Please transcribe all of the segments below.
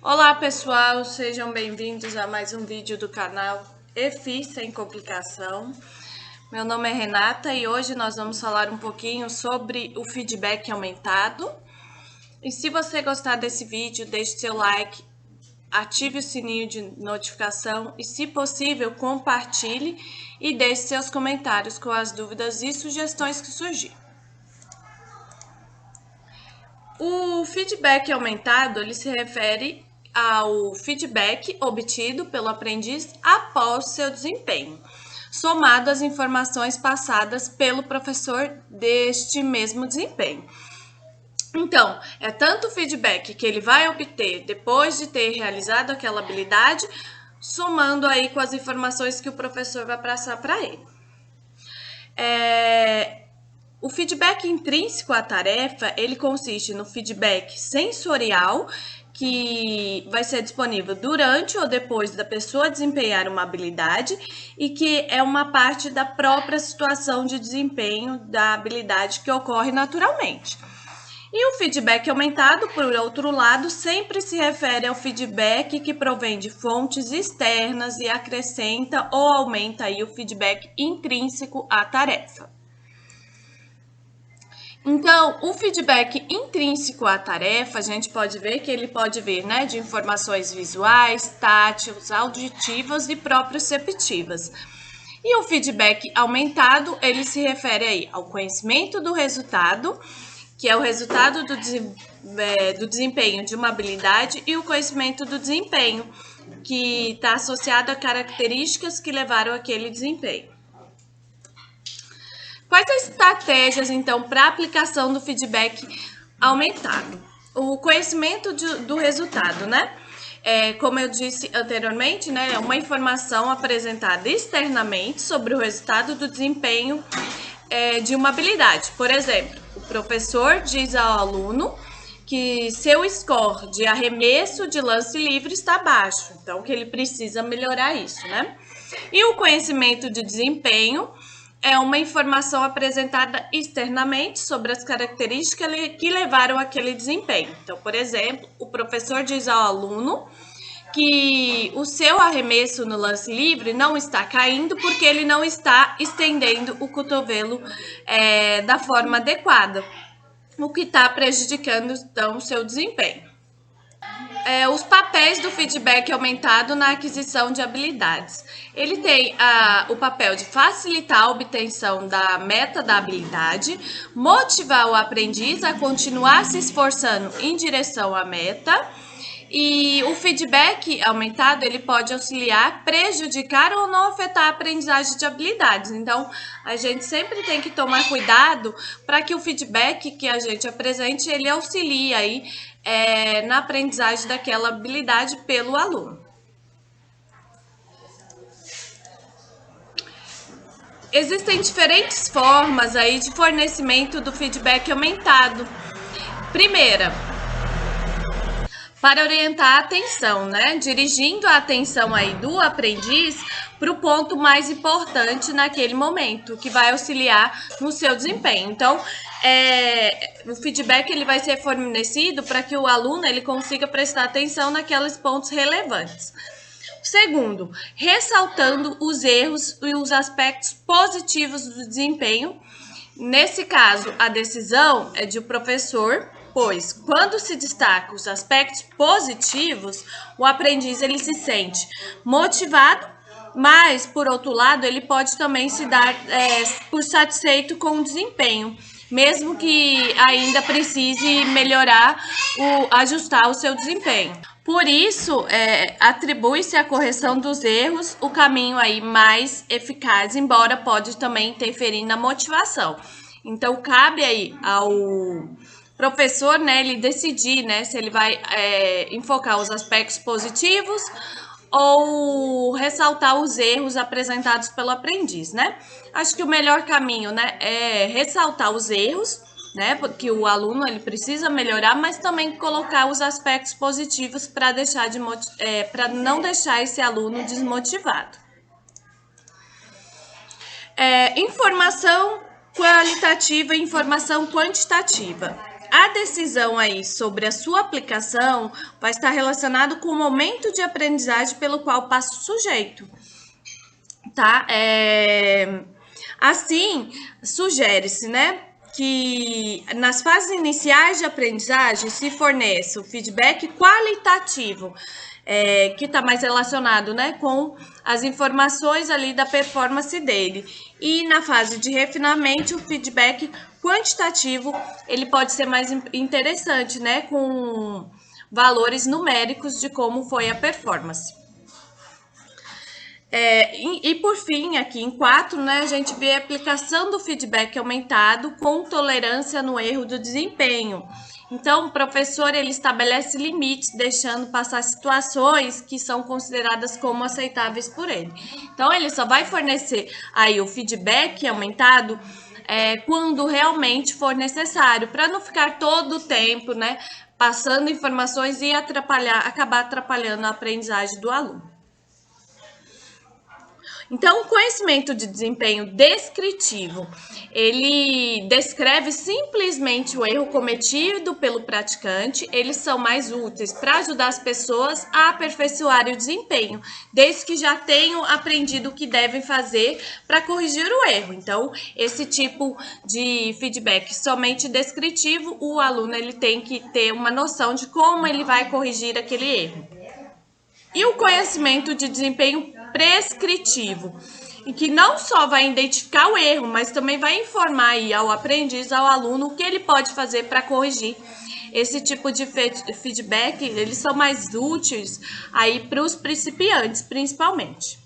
Olá pessoal, sejam bem-vindos a mais um vídeo do canal EFI Sem Complicação. Meu nome é Renata e hoje nós vamos falar um pouquinho sobre o feedback aumentado. E se você gostar desse vídeo, deixe seu like, ative o sininho de notificação e, se possível, compartilhe e deixe seus comentários com as dúvidas e sugestões que surgirem. O feedback aumentado, ele se refere ao feedback obtido pelo aprendiz após seu desempenho, somado às informações passadas pelo professor deste mesmo desempenho. Então, é tanto o feedback que ele vai obter depois de ter realizado aquela habilidade, somando aí com as informações que o professor vai passar para ele. O feedback intrínseco à tarefa, ele consiste no feedback sensorial, que vai ser disponível durante ou depois da pessoa desempenhar uma habilidade e que é uma parte da própria situação de desempenho da habilidade que ocorre naturalmente. E o feedback aumentado, por outro lado, sempre se refere ao feedback que provém de fontes externas e acrescenta ou aumenta aí o feedback intrínseco à tarefa. Então, o feedback intrínseco à tarefa, a gente pode ver que ele pode vir, de informações visuais, táteis, auditivas e proprioceptivas. E o feedback aumentado, ele se refere aí ao conhecimento do resultado, que é o resultado do desempenho de uma habilidade, e o conhecimento do desempenho, que está associado a características que levaram aquele desempenho. Quais as estratégias, então, para a aplicação do feedback aumentado? O conhecimento do resultado, como eu disse anteriormente, é uma informação apresentada externamente sobre o resultado do desempenho de uma habilidade. Por exemplo, o professor diz ao aluno que seu score de arremesso de lance livre está baixo, então que ele precisa melhorar isso, E o conhecimento de desempenho é uma informação apresentada externamente sobre as características que levaram àquele desempenho. Então, por exemplo, o professor diz ao aluno que o seu arremesso no lance livre não está caindo porque ele não está estendendo o cotovelo da forma adequada, o que está prejudicando, então, o seu desempenho. Os papéis do feedback aumentado na aquisição de habilidades. Ele tem o papel de facilitar a obtenção da meta da habilidade, motivar o aprendiz a continuar se esforçando em direção à meta. E o feedback aumentado, ele pode auxiliar, prejudicar ou não afetar a aprendizagem de habilidades. Então, a gente sempre tem que tomar cuidado para que o feedback que a gente apresente, ele auxilie aí na aprendizagem daquela habilidade pelo aluno. Existem diferentes formas aí de fornecimento do feedback aumentado. Primeira, para orientar a atenção, dirigindo a atenção aí do aprendiz para o ponto mais importante naquele momento, que vai auxiliar no seu desempenho. Então, o feedback ele vai ser fornecido para que o aluno ele consiga prestar atenção naqueles pontos relevantes. Segundo, ressaltando os erros e os aspectos positivos do desempenho. Nesse caso, a decisão é de o professor, pois quando se destaca os aspectos positivos, o aprendiz ele se sente motivado, mas, por outro lado, ele pode também se dar por satisfeito com o desempenho, mesmo que ainda precise melhorar, ajustar o seu desempenho. Por isso, atribui-se à correção dos erros o caminho aí mais eficaz, embora pode também interferir na motivação. Então, cabe aí ao professor, ele decidir, se ele vai enfocar os aspectos positivos ou ressaltar os erros apresentados pelo aprendiz, Acho que o melhor caminho, é ressaltar os erros, porque o aluno ele precisa melhorar, mas também colocar os aspectos positivos para não deixar esse aluno desmotivado. Informação qualitativa e informação quantitativa. a decisão aí sobre a sua aplicação vai estar relacionado com o momento de aprendizagem pelo qual passa o sujeito, tá? Assim, sugere-se, né, que nas fases iniciais de aprendizagem se forneça o feedback qualitativo, que está mais relacionado, né, com as informações ali da performance dele. E na fase de refinamento, o feedback quantitativo, ele pode ser mais interessante, né, com valores numéricos de como foi a performance. E por fim, aqui em 4, né, a gente vê a aplicação do feedback aumentado com tolerância no erro do desempenho. Então, o professor ele estabelece limites, deixando passar situações que são consideradas como aceitáveis por ele. Então, ele só vai fornecer aí o feedback aumentado quando realmente for necessário, para não ficar todo o tempo, né, passando informações e acabar atrapalhando a aprendizagem do aluno. Então, o conhecimento de desempenho descritivo, ele descreve simplesmente o erro cometido pelo praticante. Eles são mais úteis para ajudar as pessoas a aperfeiçoarem o desempenho, desde que já tenham aprendido o que devem fazer para corrigir o erro. Então, esse tipo de feedback somente descritivo, o aluno ele tem que ter uma noção de como ele vai corrigir aquele erro. E o conhecimento de desempenho prescritivo, em que não só vai identificar o erro, mas também vai informar aí ao aprendiz, ao aluno, o que ele pode fazer para corrigir. Esse tipo de feedback, eles são mais úteis aí para os principiantes, principalmente.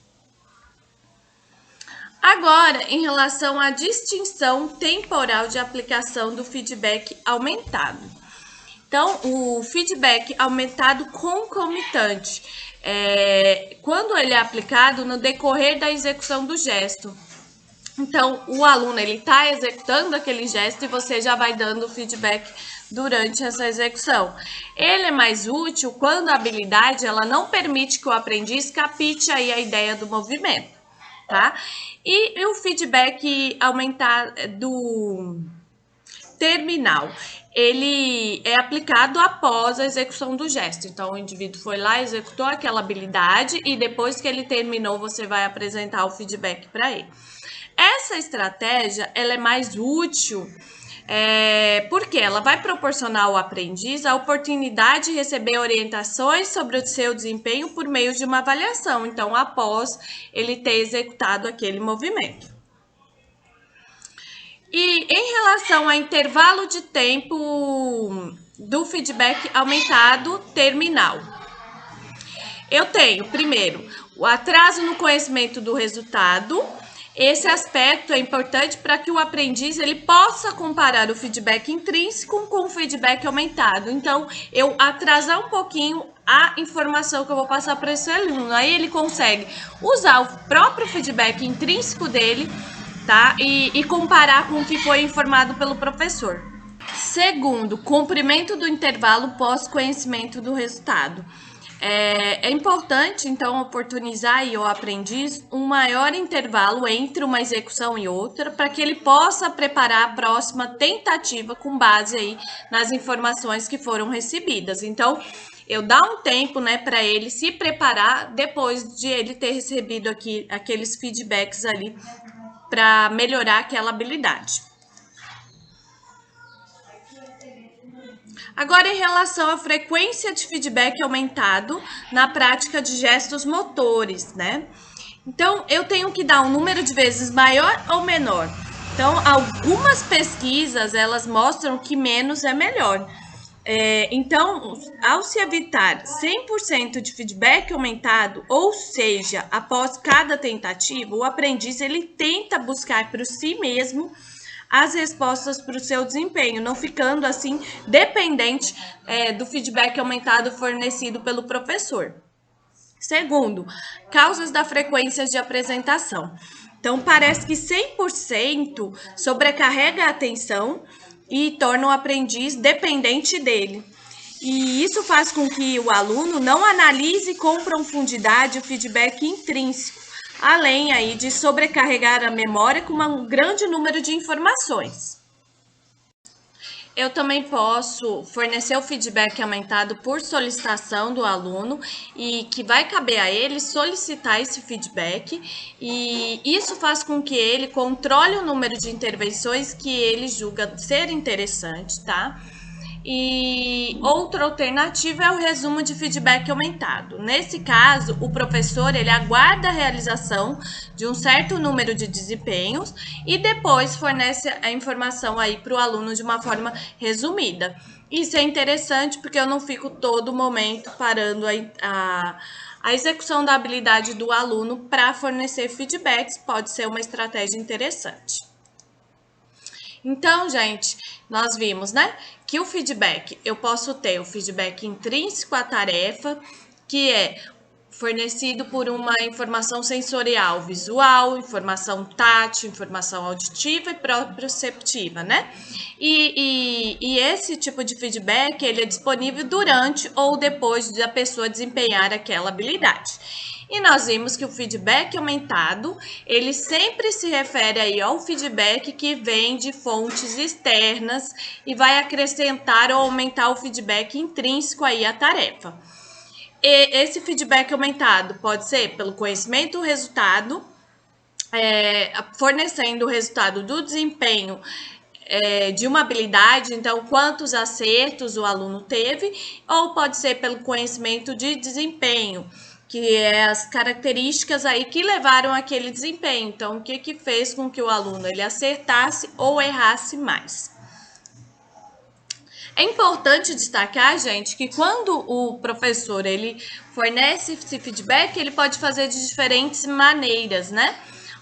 Agora, em relação à distinção temporal de aplicação do feedback aumentado. Então, o feedback aumentado concomitante, quando ele é aplicado no decorrer da execução do gesto. Então, o aluno ele está executando aquele gesto e você já vai dando feedback durante essa execução. Ele é mais útil quando a habilidade ela não permite que o aprendiz capte aí a ideia do movimento, tá? E o feedback aumentado do terminal, ele é aplicado após a execução do gesto. Então, o indivíduo foi lá, executou aquela habilidade e depois que ele terminou, você vai apresentar o feedback para ele. Essa estratégia, ela é mais útil porque ela vai proporcionar ao aprendiz a oportunidade de receber orientações sobre o seu desempenho por meio de uma avaliação. Então, após ele ter executado aquele movimento. E em relação ao intervalo de tempo do feedback aumentado terminal, eu tenho, primeiro, o atraso no conhecimento do resultado. Esse aspecto é importante para que o aprendiz ele possa comparar o feedback intrínseco com o feedback aumentado. Então, eu atrasar um pouquinho a informação que eu vou passar para esse aluno. Aí ele consegue usar o próprio feedback intrínseco dele, tá? E comparar com o que foi informado pelo professor. Segundo, cumprimento do intervalo pós-conhecimento do resultado. É importante, então, oportunizar aí ao aprendiz um maior intervalo entre uma execução e outra, para que ele possa preparar a próxima tentativa com base aí nas informações que foram recebidas. Então, eu dar um tempo, né, para ele se preparar depois de ele ter recebido aqueles feedbacks ali para melhorar aquela habilidade. Agora, em relação à frequência de feedback aumentado na prática de gestos motores, né? Então, eu tenho que dar um número de vezes maior ou menor. Então, algumas pesquisas, elas mostram que menos é melhor. Então, ao se evitar 100% de feedback aumentado, ou seja, após cada tentativa, o aprendiz ele tenta buscar por si mesmo as respostas para o seu desempenho, não ficando assim dependente do feedback aumentado fornecido pelo professor. Segundo, causas da frequência de apresentação. Então, parece que 100% sobrecarrega a atenção e torna o aprendiz dependente dele. E isso faz com que o aluno não analise com profundidade o feedback intrínseco, além aí de sobrecarregar a memória com um grande número de informações. Eu também posso fornecer o feedback aumentado por solicitação do aluno e que vai caber a ele solicitar esse feedback, e isso faz com que ele controle o número de intervenções que ele julga ser interessante, tá? E outra alternativa é o resumo de feedback aumentado. Nesse caso, o professor ele aguarda a realização de um certo número de desempenhos e depois fornece a informação aí para o aluno de uma forma resumida. Isso é interessante porque eu não fico todo momento parando a execução da habilidade do aluno para fornecer feedbacks. Pode ser uma estratégia interessante. Então, gente, nós vimos, né, que o feedback, eu posso ter o feedback intrínseco à tarefa, que é fornecido por uma informação sensorial visual, informação tátil, informação auditiva e proprioceptiva, né? E esse tipo de feedback, ele é disponível durante ou depois da pessoa desempenhar aquela habilidade. E nós vimos que o feedback aumentado, ele sempre se refere aí ao feedback que vem de fontes externas e vai acrescentar ou aumentar o feedback intrínseco aí à tarefa. E esse feedback aumentado pode ser pelo conhecimento do resultado, fornecendo o resultado do desempenho de uma habilidade, então quantos acertos o aluno teve, ou pode ser pelo conhecimento de desempenho, que é as características aí que levaram aquele desempenho. Então, o que fez com que o aluno ele acertasse ou errasse mais. É importante destacar, gente, que quando o professor ele fornece esse feedback, ele pode fazer de diferentes maneiras, né?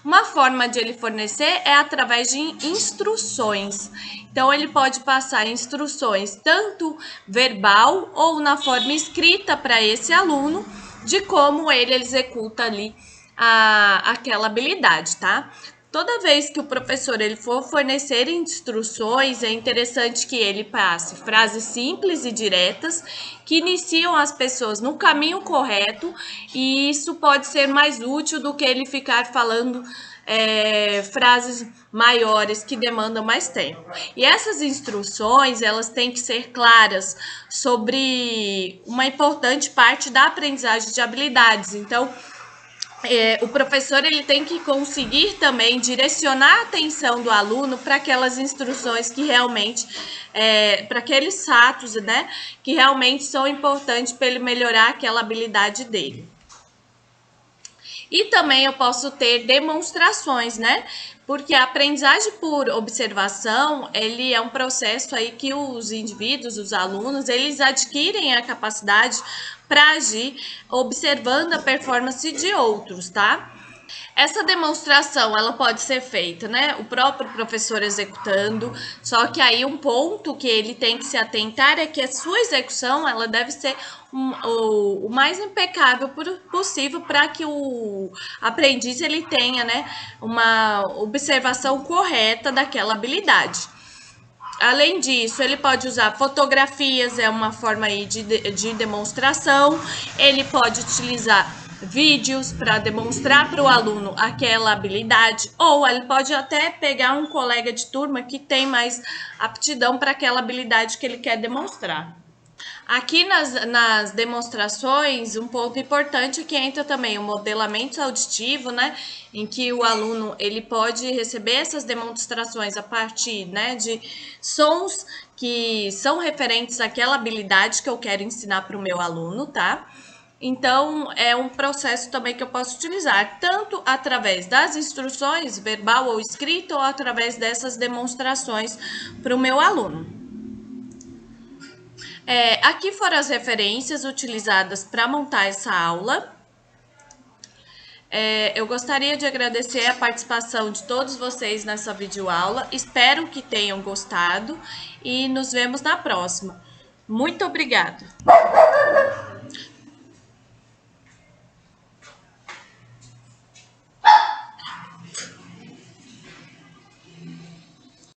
Uma forma de ele fornecer é através de instruções. Então, ele pode passar instruções tanto verbal ou na forma escrita para esse aluno, de como ele executa ali aquela habilidade, tá? Toda vez que o professor ele for fornecer instruções, é interessante que ele passe frases simples e diretas que iniciam as pessoas no caminho correto, e isso pode ser mais útil do que ele ficar falando frases maiores que demandam mais tempo. E essas instruções, elas têm que ser claras sobre uma importante parte da aprendizagem de habilidades. Então, o professor ele tem que conseguir também direcionar a atenção do aluno para aquelas instruções que realmente, para aqueles fatos, né, que realmente são importantes para ele melhorar aquela habilidade dele. E também eu posso ter demonstrações, né? Porque a aprendizagem por observação, ele é um processo aí que os indivíduos, os alunos, eles adquirem a capacidade para agir observando a performance de outros, tá? Essa demonstração, ela pode ser feita, né? O próprio professor executando, só que aí um ponto que ele tem que se atentar é que a sua execução, ela deve ser o mais impecável possível para que o aprendiz, ele tenha, né, uma observação correta daquela habilidade. Além disso, ele pode usar fotografias, é uma forma aí de demonstração. Ele pode utilizar vídeos para demonstrar para o aluno aquela habilidade, ou ele pode até pegar um colega de turma que tem mais aptidão para aquela habilidade que ele quer demonstrar. Aqui nas demonstrações, um ponto importante é que entra também o modelamento auditivo, né, em que o aluno ele pode receber essas demonstrações a partir, né, de sons que são referentes àquela habilidade que eu quero ensinar para o meu aluno, tá? Então, é um processo também que eu posso utilizar, tanto através das instruções, verbal ou escrita, ou através dessas demonstrações para o meu aluno. Aqui foram as referências utilizadas para montar essa aula. Eu gostaria de agradecer a participação de todos vocês nessa videoaula. Espero que tenham gostado e nos vemos na próxima. Muito obrigada!